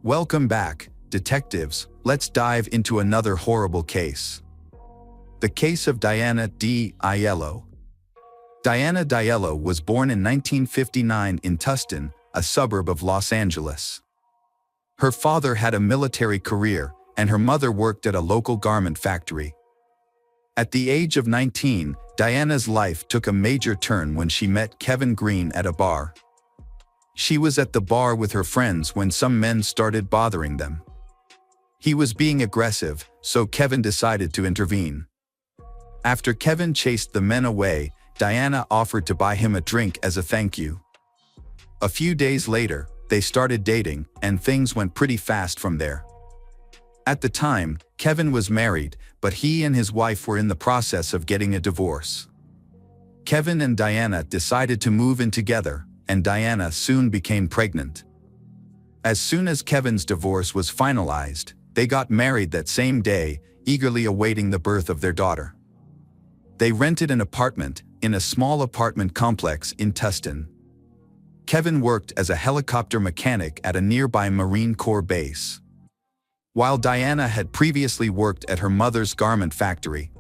Welcome back, detectives. Let's dive into another horrible case. The case of Diana D. Aiello. Diana Aiello was born in 1959 in Tustin, a suburb of Los Angeles. Her father had a military career, and her mother worked at a local garment factory. At the age of 19, Diana's life took a major turn when she met Kevin Green at a bar. She was at the bar with her friends when some men started bothering them. He was being aggressive, so Kevin decided to intervene. After Kevin chased the men away, Diana offered to buy him a drink as a thank you. A few days later, they started dating, and things went pretty fast from there. At the time, Kevin was married, but he and his wife were in the process of getting a divorce. Kevin and Diana decided to move in together, and Diana soon became pregnant. As soon as Kevin's divorce was finalized, they got married that same day, eagerly awaiting the birth of their daughter. They rented an apartment in a small apartment complex in Tustin. Kevin worked as a helicopter mechanic at a nearby Marine Corps base, while Diana had previously worked at her mother's garment factory.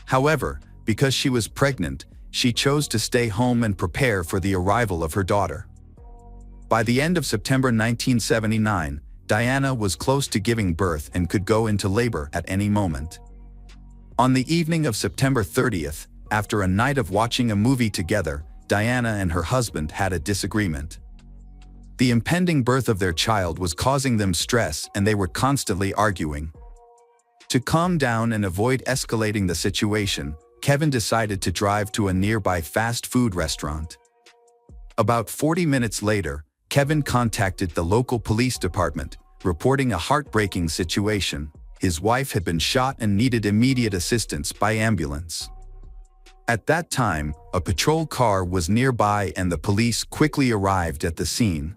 However, because she was pregnant, she chose to stay home and prepare for the arrival of her daughter. By the end of September 1979, Diana was close to giving birth and could go into labor at any moment. On the evening of September 30th, after a night of watching a movie together, Diana and her husband had a disagreement. The impending birth of their child was causing them stress, and they were constantly arguing. To calm down and avoid escalating the situation, Kevin decided to drive to a nearby fast food restaurant. About 40 minutes later, Kevin contacted the local police department, reporting a heartbreaking situation. His wife had been shot and needed immediate assistance by ambulance. At that time, a patrol car was nearby and the police quickly arrived at the scene.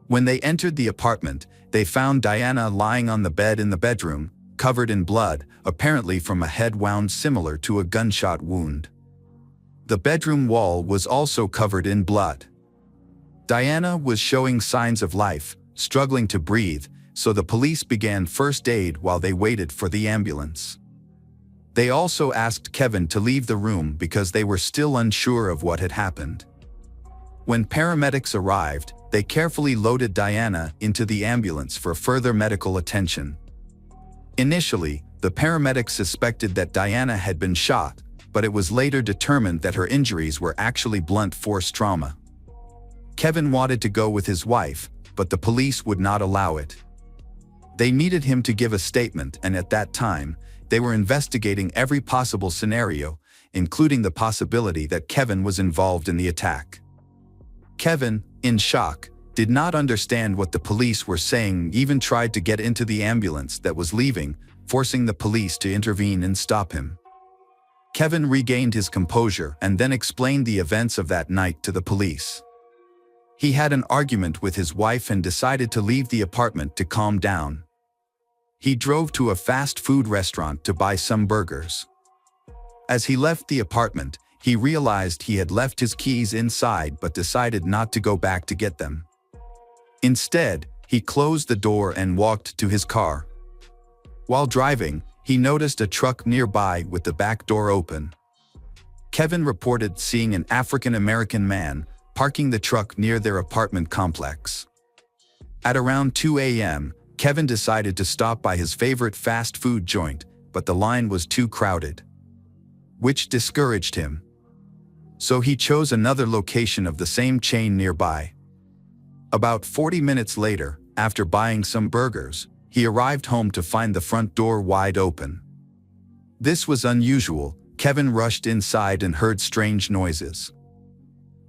When they entered the apartment, they found Diana lying on the bed in the bedroom, covered in blood, apparently from a head wound similar to a gunshot wound. The bedroom wall was also covered in blood. Diana was showing signs of life, struggling to breathe, so the police began first aid while they waited for the ambulance. They also asked Kevin to leave the room because they were still unsure of what had happened. When paramedics arrived, they carefully loaded Diana into the ambulance for further medical attention. Initially, the paramedics suspected that Diana had been shot, but it was later determined that her injuries were actually blunt force trauma. Kevin wanted to go with his wife, but the police would not allow it. They needed him to give a statement, and at that time, they were investigating every possible scenario, including the possibility that Kevin was involved in the attack. Kevin, in shock, did not understand what the police were saying, even tried to get into the ambulance that was leaving, forcing the police to intervene and stop him. Kevin regained his composure and then explained the events of that night to the police. He had an argument with his wife and decided to leave the apartment to calm down. He drove to a fast food restaurant to buy some burgers. As he left the apartment, he realized he had left his keys inside but decided not to go back to get them. Instead, he closed the door and walked to his car. While driving, he noticed a truck nearby with the back door open. Kevin reported seeing an African-American man parking the truck near their apartment complex. At around 2 a.m., Kevin decided to stop by his favorite fast food joint, but the line was too crowded, which discouraged him. So he chose another location of the same chain nearby. About 40 minutes later, after buying some burgers, he arrived home to find the front door wide open. This was unusual. Kevin rushed inside and heard strange noises.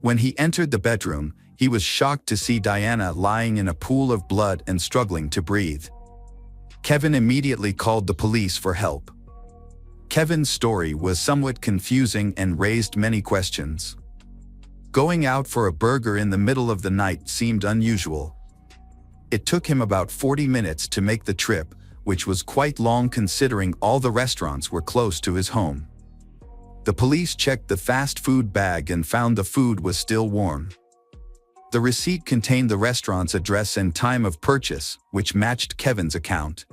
When he entered the bedroom, he was shocked to see Diana lying in a pool of blood and struggling to breathe. Kevin immediately called the police for help. Kevin's story was somewhat confusing and raised many questions. Going out for a burger in the middle of the night seemed unusual. It took him about 40 minutes to make the trip, which was quite long considering all the restaurants were close to his home. The police checked the fast food bag and found the food was still warm. The receipt contained the restaurant's address and time of purchase, which matched Kevin's account.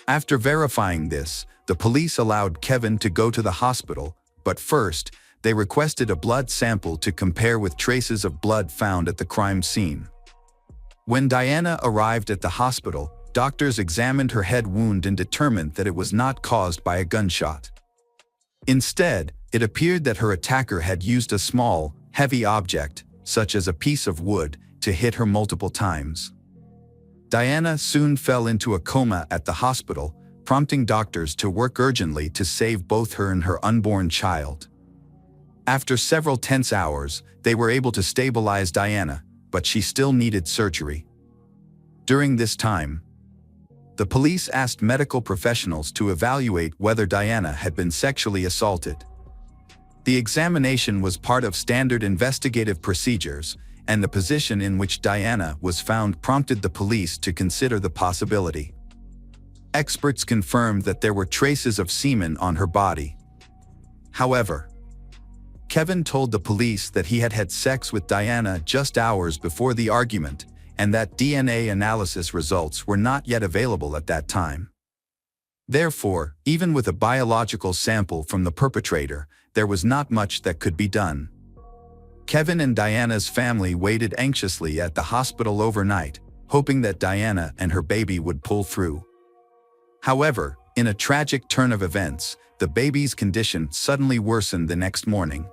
After verifying this, the police allowed Kevin to go to the hospital, but first, they requested a blood sample to compare with traces of blood found at the crime scene. When Diana arrived at the hospital, doctors examined her head wound and determined that it was not caused by a gunshot. Instead, it appeared that her attacker had used a small, heavy object, such as a piece of wood, to hit her multiple times. Diana soon fell into a coma at the hospital, prompting doctors to work urgently to save both her and her unborn child. After several tense hours, they were able to stabilize Diana, but she still needed surgery. During this time, the police asked medical professionals to evaluate whether Diana had been sexually assaulted. The examination was part of standard investigative procedures, and the position in which Diana was found prompted the police to consider the possibility. Experts confirmed that there were traces of semen on her body. However, Kevin told the police that he had had sex with Diana just hours before the argument, and that DNA analysis results were not yet available at that time. Therefore, even with a biological sample from the perpetrator, there was not much that could be done. Kevin and Diana's family waited anxiously at the hospital overnight, hoping that Diana and her baby would pull through. However, in a tragic turn of events, the baby's condition suddenly worsened the next morning.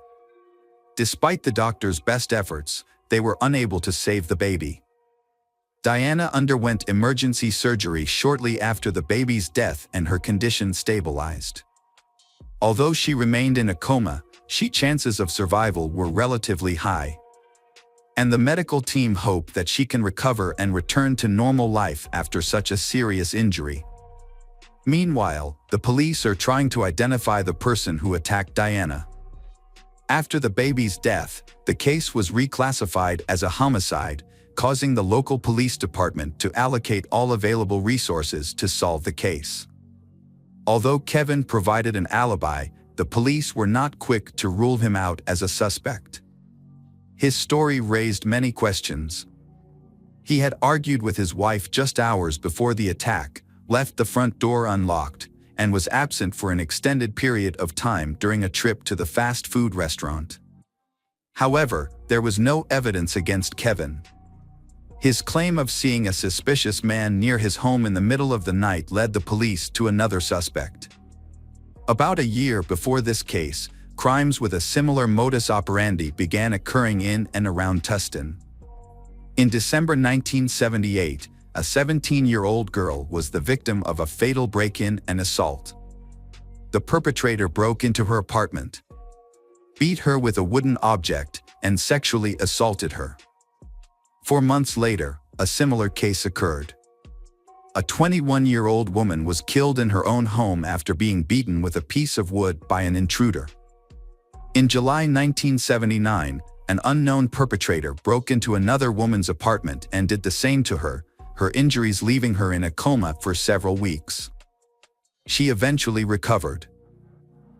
Despite the doctor's best efforts, they were unable to save the baby. Diana underwent emergency surgery shortly after the baby's death and her condition stabilized. Although she remained in a coma, chances of survival were relatively high. And the medical team hope that she can recover and return to normal life after such a serious injury. Meanwhile, the police are trying to identify the person who attacked Diana. After the baby's death, the case was reclassified as a homicide, causing the local police department to allocate all available resources to solve the case. Although Kevin provided an alibi, the police were not quick to rule him out as a suspect. His story raised many questions. He had argued with his wife just hours before the attack, left the front door unlocked, and was absent for an extended period of time during a trip to the fast food restaurant. However, there was no evidence against Kevin. His claim of seeing a suspicious man near his home in the middle of the night led the police to another suspect. About a year before this case, crimes with a similar modus operandi began occurring in and around Tustin. In December 1978, a 17-year-old girl was the victim of a fatal break-in and assault. The perpetrator broke into her apartment, beat her with a wooden object, and sexually assaulted her. 4 months later, a similar case occurred. A 21-year-old woman was killed in her own home after being beaten with a piece of wood by an intruder. In July 1979, an unknown perpetrator broke into another woman's apartment and did the same to her, her injuries leaving her in a coma for several weeks. She eventually recovered.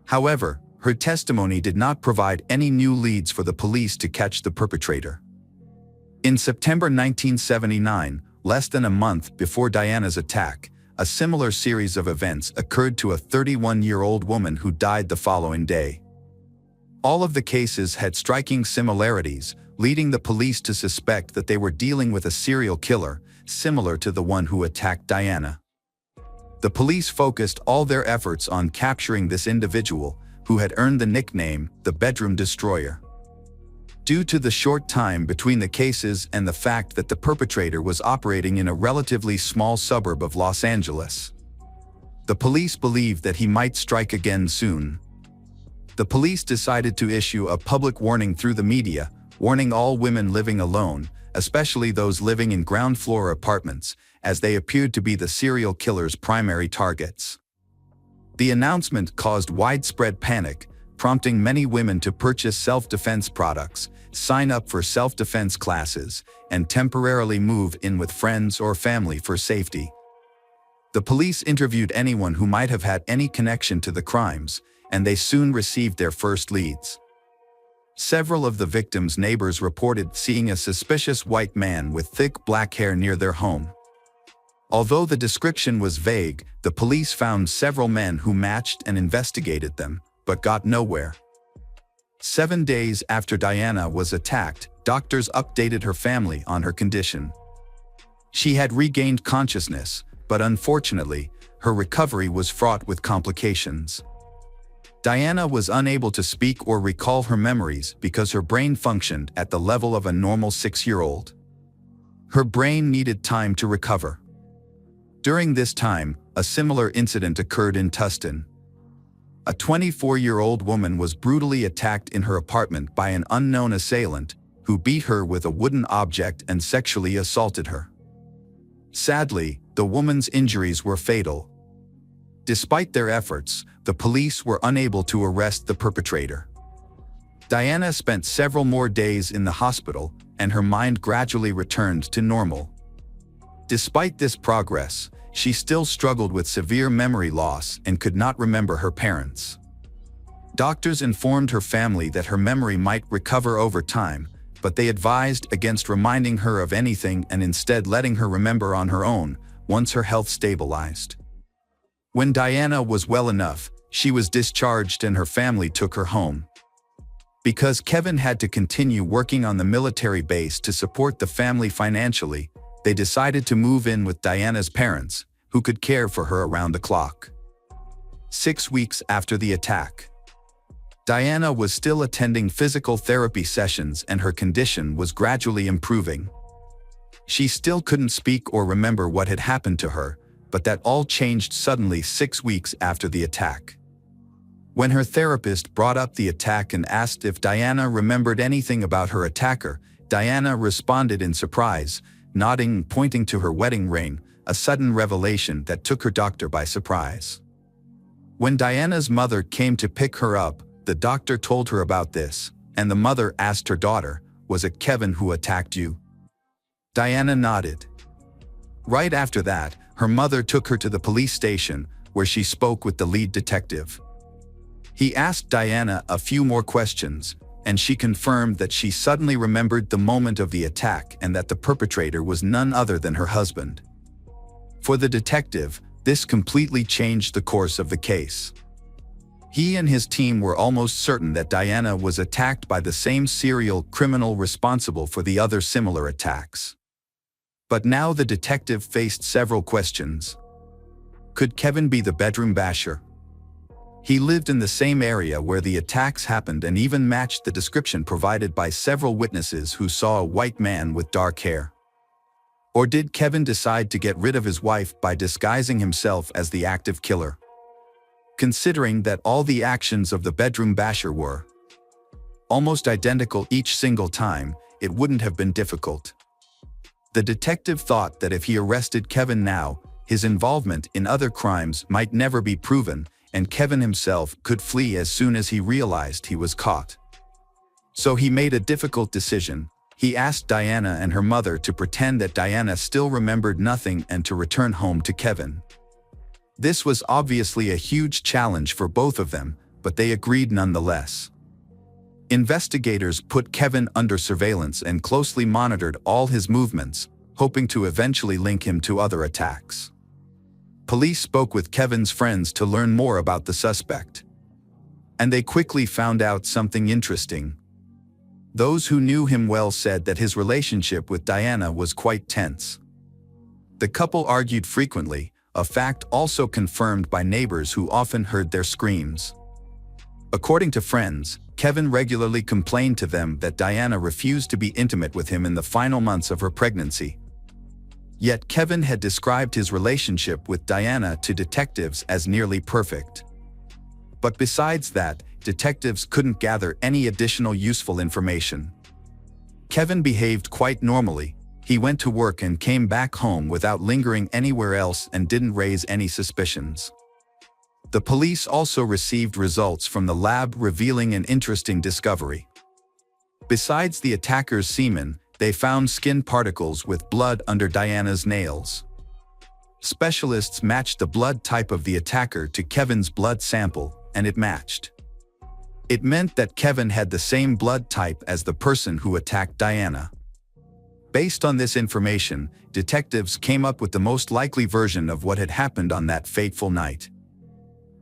However, her testimony did not provide any new leads for the police to catch the perpetrator. In September 1979, less than a month before Diana's attack, a similar series of events occurred to a 31-year-old woman who died the following day. All of the cases had striking similarities, leading the police to suspect that they were dealing with a serial killer, similar to the one who attacked Diana. The police focused all their efforts on capturing this individual, who had earned the nickname the Bedroom Destroyer. Due to the short time between the cases and the fact that the perpetrator was operating in a relatively small suburb of Los Angeles, the police believed that he might strike again soon. The police decided to issue a public warning through the media, warning all women living alone, especially those living in ground-floor apartments, as they appeared to be the serial killer's primary targets. The announcement caused widespread panic, prompting many women to purchase self-defense products, sign up for self-defense classes, and temporarily move in with friends or family for safety. The police interviewed anyone who might have had any connection to the crimes, and they soon received their first leads. Several of the victims' neighbors reported seeing a suspicious white man with thick black hair near their home. Although the description was vague, the police found several men who matched and investigated them, but got nowhere. 7 days after Diana was attacked, doctors updated her family on her condition. She had regained consciousness, but unfortunately, her recovery was fraught with complications. Diana was unable to speak or recall her memories because her brain functioned at the level of a normal 6-year-old. Her brain needed time to recover. During this time, a similar incident occurred in Tustin. A 24-year-old woman was brutally attacked in her apartment by an unknown assailant who beat her with a wooden object and sexually assaulted her. Sadly, the woman's injuries were fatal. Despite their efforts, the police were unable to arrest the perpetrator. Diana spent several more days in the hospital, and her mind gradually returned to normal. Despite this progress, she still struggled with severe memory loss and could not remember her parents. Doctors informed her family that her memory might recover over time, but they advised against reminding her of anything and instead letting her remember on her own once her health stabilized. When Diana was well enough, she was discharged and her family took her home. Because Kevin had to continue working on the military base to support the family financially, they decided to move in with Diana's parents, who could care for her around the clock. 6 weeks after the attack, Diana was still attending physical therapy sessions and her condition was gradually improving. She still couldn't speak or remember what had happened to her, but that all changed suddenly 6 weeks after the attack. When her therapist brought up the attack and asked if Diana remembered anything about her attacker, Diana responded in surprise, nodding and pointing to her wedding ring, a sudden revelation that took her doctor by surprise. When Diana's mother came to pick her up, the doctor told her about this, and the mother asked her daughter, "Was it Kevin who attacked you?" Diana nodded. Right after that, her mother took her to the police station, where she spoke with the lead detective. He asked Diana a few more questions, and she confirmed that she suddenly remembered the moment of the attack and that the perpetrator was none other than her husband. For the detective, this completely changed the course of the case. He and his team were almost certain that Diana was attacked by the same serial criminal responsible for the other similar attacks. But now the detective faced several questions. Could Kevin be the bedroom basher? He lived in the same area where the attacks happened and even matched the description provided by several witnesses who saw a white man with dark hair. Or did Kevin decide to get rid of his wife by disguising himself as the active killer? Considering that all the actions of the bedroom basher were almost identical each single time, it wouldn't have been difficult. The detective thought that if he arrested Kevin now, his involvement in other crimes might never be proven, and Kevin himself could flee as soon as he realized he was caught. So he made a difficult decision. He asked Diana and her mother to pretend that Diana still remembered nothing and to return home to Kevin. This was obviously a huge challenge for both of them, but they agreed nonetheless. Investigators put Kevin under surveillance and closely monitored all his movements, hoping to eventually link him to other attacks. Police spoke with Kevin's friends to learn more about the suspect. And they quickly found out something interesting. Those who knew him well said that his relationship with Diana was quite tense. The couple argued frequently, a fact also confirmed by neighbors who often heard their screams. According to friends, Kevin regularly complained to them that Diana refused to be intimate with him in the final months of her pregnancy. Yet Kevin had described his relationship with Diana to detectives as nearly perfect. But besides that, detectives couldn't gather any additional useful information. Kevin behaved quite normally. He went to work and came back home without lingering anywhere else and didn't raise any suspicions. The police also received results from the lab revealing an interesting discovery. Besides the attacker's semen, they found skin particles with blood under Diana's nails. Specialists matched the blood type of the attacker to Kevin's blood sample, and it matched. It meant that Kevin had the same blood type as the person who attacked Diana. Based on this information, detectives came up with the most likely version of what had happened on that fateful night.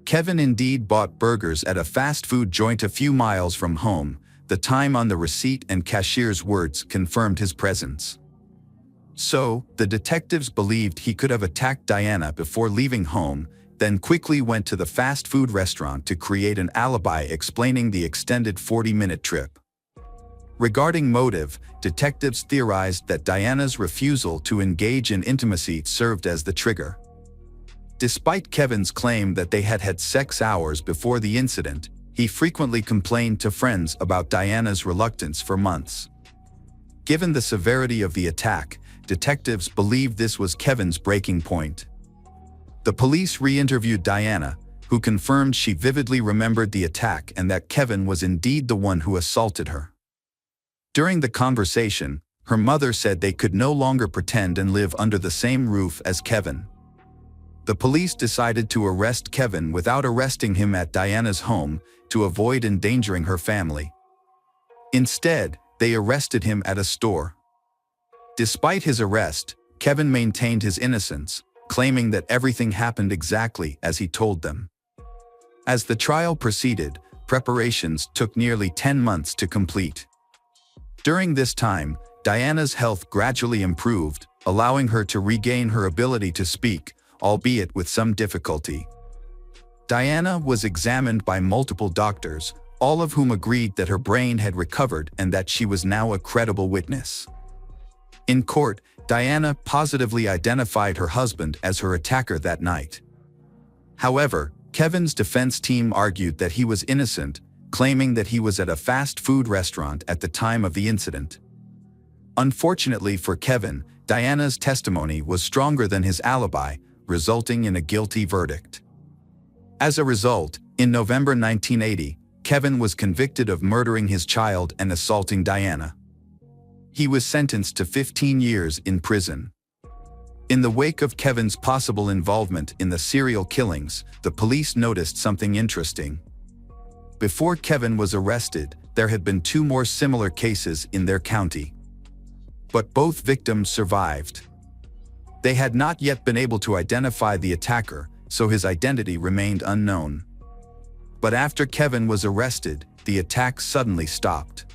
Kevin indeed bought burgers at a fast food joint a few miles from home. The time on the receipt and cashier's words confirmed his presence. So, the detectives believed he could have attacked Diana before leaving home, then quickly went to the fast food restaurant to create an alibi explaining the extended 40-minute trip. Regarding motive, detectives theorized that Diana's refusal to engage in intimacy served as the trigger. Despite Kevin's claim that they had had sex hours before the incident, he frequently complained to friends about Diana's reluctance for months. Given the severity of the attack, detectives believed this was Kevin's breaking point. The police re-interviewed Diana, who confirmed she vividly remembered the attack and that Kevin was indeed the one who assaulted her. During the conversation, her mother said they could no longer pretend and live under the same roof as Kevin. The police decided to arrest Kevin without arresting him at Diana's home to avoid endangering her family. Instead, they arrested him at a store. Despite his arrest, Kevin maintained his innocence, claiming that everything happened exactly as he told them. As the trial proceeded, preparations took nearly 10 months to complete. During this time, Diana's health gradually improved, allowing her to regain her ability to speak, albeit with some difficulty. Diana was examined by multiple doctors, all of whom agreed that her brain had recovered and that she was now a credible witness. In court, Diana positively identified her husband as her attacker that night. However, Kevin's defense team argued that he was innocent, claiming that he was at a fast food restaurant at the time of the incident. Unfortunately for Kevin, Diana's testimony was stronger than his alibi, resulting in a guilty verdict. As a result, in November 1980, Kevin was convicted of murdering his child and assaulting Diana. He was sentenced to 15 years in prison. In the wake of Kevin's possible involvement in the serial killings, the police noticed something interesting. Before Kevin was arrested, there had been 2 more similar cases in their county. But both victims survived. They had not yet been able to identify the attacker, so his identity remained unknown. But after Kevin was arrested, the attack suddenly stopped.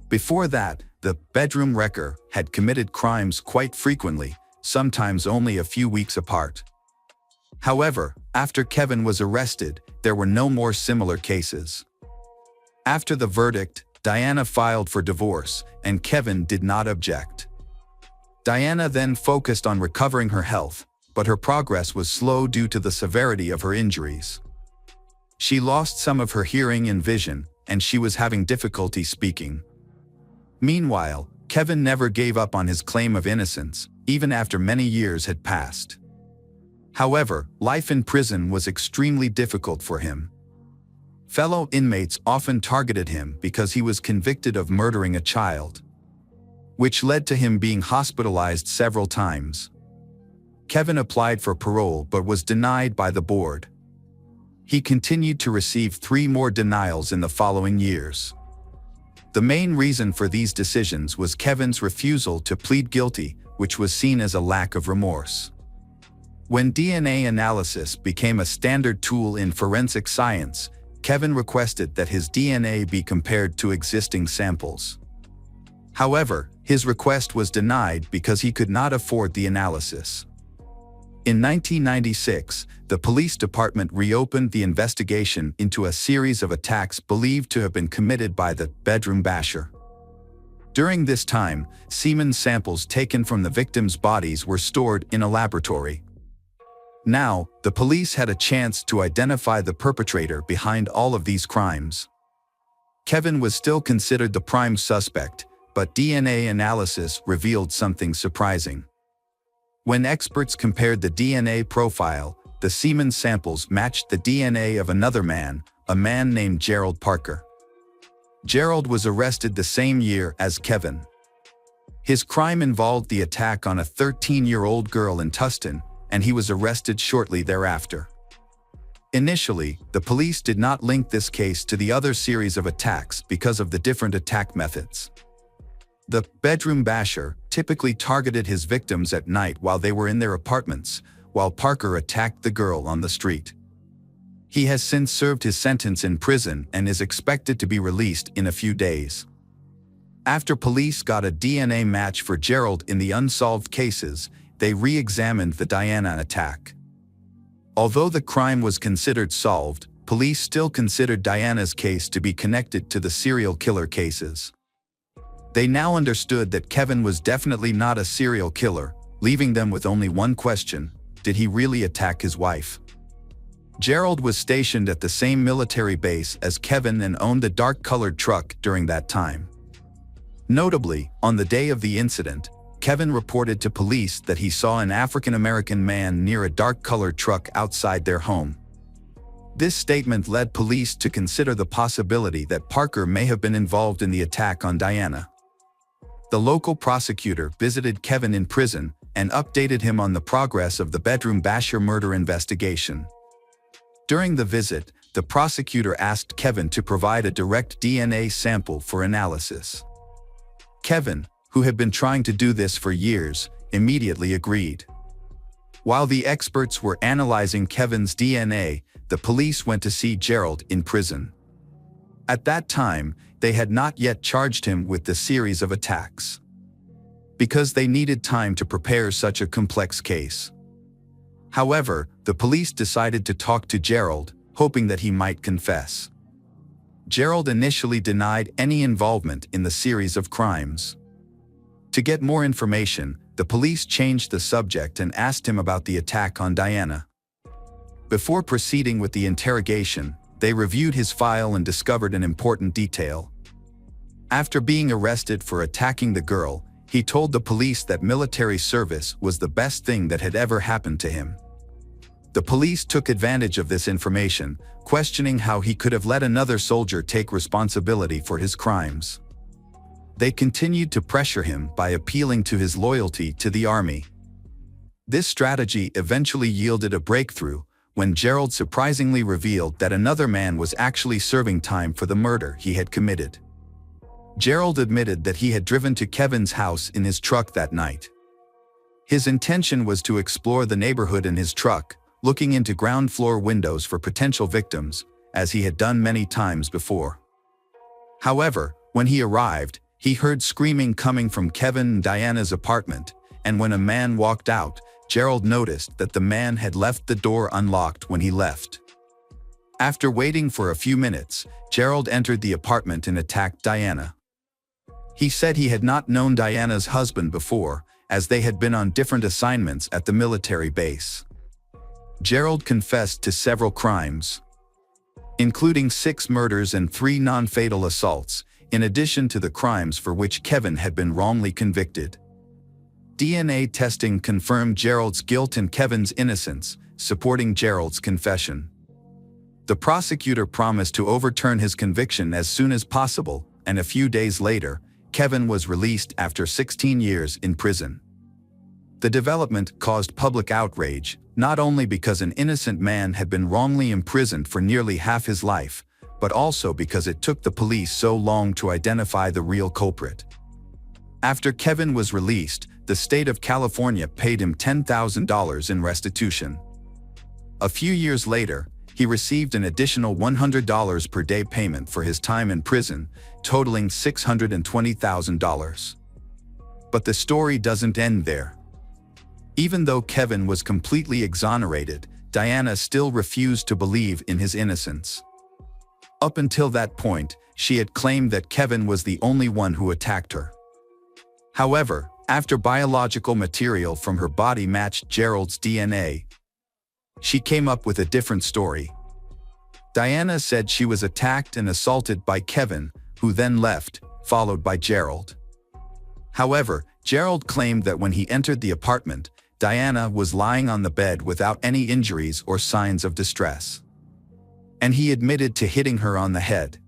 Before that, the bedroom wrecker had committed crimes quite frequently, sometimes only a few weeks apart. However, after Kevin was arrested, there were no more similar cases. After the verdict, Diana filed for divorce, and Kevin did not object. Diana then focused on recovering her health, but her progress was slow due to the severity of her injuries. She lost some of her hearing and vision, and she was having difficulty speaking. Meanwhile, Kevin never gave up on his claim of innocence, even after many years had passed. However, life in prison was extremely difficult for him. Fellow inmates often targeted him because he was convicted of murdering a child, which led to him being hospitalized several times. Kevin applied for parole but was denied by the board. He continued to receive 3 more denials in the following years. The main reason for these decisions was Kevin's refusal to plead guilty, which was seen as a lack of remorse. When DNA analysis became a standard tool in forensic science, Kevin requested that his DNA be compared to existing samples. However, his request was denied because he could not afford the analysis. In 1996, the police department reopened the investigation into a series of attacks believed to have been committed by the bedroom basher. During this time, semen samples taken from the victims' bodies were stored in a laboratory. Now, the police had a chance to identify the perpetrator behind all of these crimes. Kevin was still considered the prime suspect, but DNA analysis revealed something surprising. When experts compared the DNA profile, the semen samples matched the DNA of another man, a man named Gerald Parker. Gerald was arrested the same year as Kevin. His crime involved the attack on a 13-year-old girl in Tustin, and he was arrested shortly thereafter. Initially, the police did not link this case to the other series of attacks because of the different attack methods. The bedroom basher typically targeted his victims at night while they were in their apartments, while Parker attacked the girl on the street. He has since served his sentence in prison and is expected to be released in a few days. After police got a DNA match for Gerald in the unsolved cases, they re-examined the Diana attack. Although the crime was considered solved, police still considered Diana's case to be connected to the serial killer cases. They now understood that Kevin was definitely not a serial killer, leaving them with only one question: did he really attack his wife? Gerald was stationed at the same military base as Kevin and owned a dark-colored truck during that time. Notably, on the day of the incident, Kevin reported to police that he saw an African-American man near a dark-colored truck outside their home. This statement led police to consider the possibility that Parker may have been involved in the attack on Diana. The local prosecutor visited Kevin in prison and updated him on the progress of the bedroom basher murder investigation. During the visit, the prosecutor asked Kevin to provide a direct DNA sample for analysis. Kevin, who had been trying to do this for years, immediately agreed. While the experts were analyzing Kevin's DNA, the police went to see Gerald in prison. At that time, they had not yet charged him with the series of attacks, because they needed time to prepare such a complex case. However, the police decided to talk to Gerald, hoping that he might confess. Gerald initially denied any involvement in the series of crimes. To get more information, the police changed the subject and asked him about the attack on Diana. Before proceeding with the interrogation, they reviewed his file and discovered an important detail. After being arrested for attacking the girl, he told the police that military service was the best thing that had ever happened to him. The police took advantage of this information, questioning how he could have let another soldier take responsibility for his crimes. They continued to pressure him by appealing to his loyalty to the army. This strategy eventually yielded a breakthrough when Gerald surprisingly revealed that another man was actually serving time for the murder he had committed. Gerald admitted that he had driven to Kevin's house in his truck that night. His intention was to explore the neighborhood in his truck, looking into ground floor windows for potential victims, as he had done many times before. However, when he arrived, he heard screaming coming from Kevin and Diana's apartment, and when a man walked out, Gerald noticed that the man had left the door unlocked when he left. After waiting for a few minutes, Gerald entered the apartment and attacked Diana. He said he had not known Diana's husband before, as they had been on different assignments at the military base. Gerald confessed to several crimes, including 6 murders and 3 non-fatal assaults, in addition to the crimes for which Kevin had been wrongly convicted. DNA testing confirmed Gerald's guilt and Kevin's innocence, supporting Gerald's confession. The prosecutor promised to overturn his conviction as soon as possible, and a few days later, Kevin was released after 16 years in prison. The development caused public outrage, not only because an innocent man had been wrongly imprisoned for nearly half his life, but also because it took the police so long to identify the real culprit. After Kevin was released, the state of California paid him $10,000 in restitution. A few years later, he received an additional $100 per day payment for his time in prison, totaling $620,000. But the story doesn't end there. Even though Kevin was completely exonerated, Diana still refused to believe in his innocence. Up until that point, she had claimed that Kevin was the only one who attacked her. However, after biological material from her body matched Gerald's DNA, she came up with a different story. Diana said she was attacked and assaulted by Kevin, who then left, followed by Gerald. However, Gerald claimed that when he entered the apartment, Diana was lying on the bed without any injuries or signs of distress. And he admitted to hitting her on the head.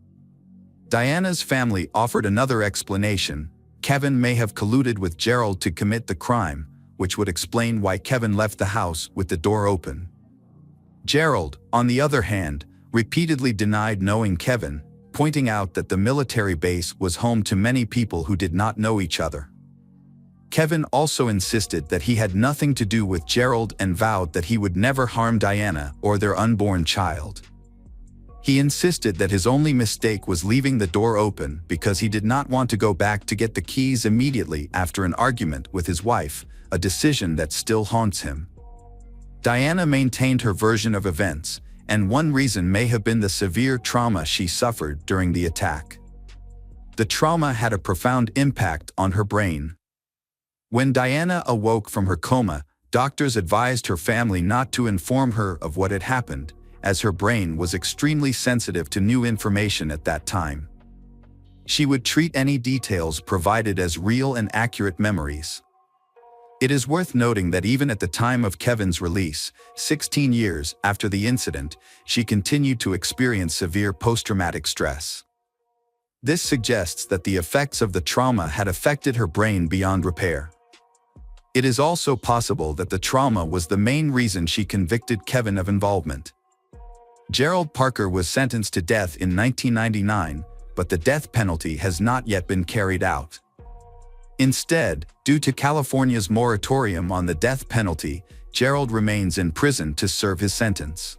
Diana's family offered another explanation. Kevin may have colluded with Gerald to commit the crime, which would explain why Kevin left the house with the door open. Gerald, on the other hand, repeatedly denied knowing Kevin, pointing out that the military base was home to many people who did not know each other. Kevin also insisted that he had nothing to do with Gerald and vowed that he would never harm Diana or their unborn child. He insisted that his only mistake was leaving the door open because he did not want to go back to get the keys immediately after an argument with his wife, a decision that still haunts him. Diana maintained her version of events, and one reason may have been the severe trauma she suffered during the attack. The trauma had a profound impact on her brain. When Diana awoke from her coma, doctors advised her family not to inform her of what had happened, as her brain was extremely sensitive to new information at that time. She would treat any details provided as real and accurate memories. It is worth noting that even at the time of Kevin's release, 16 years after the incident, she continued to experience severe post-traumatic stress. This suggests that the effects of the trauma had affected her brain beyond repair. It is also possible that the trauma was the main reason she convicted Kevin of involvement. Gerald Parker was sentenced to death in 1999, but the death penalty has not yet been carried out. Instead, due to California's moratorium on the death penalty, Gerald remains in prison to serve his sentence.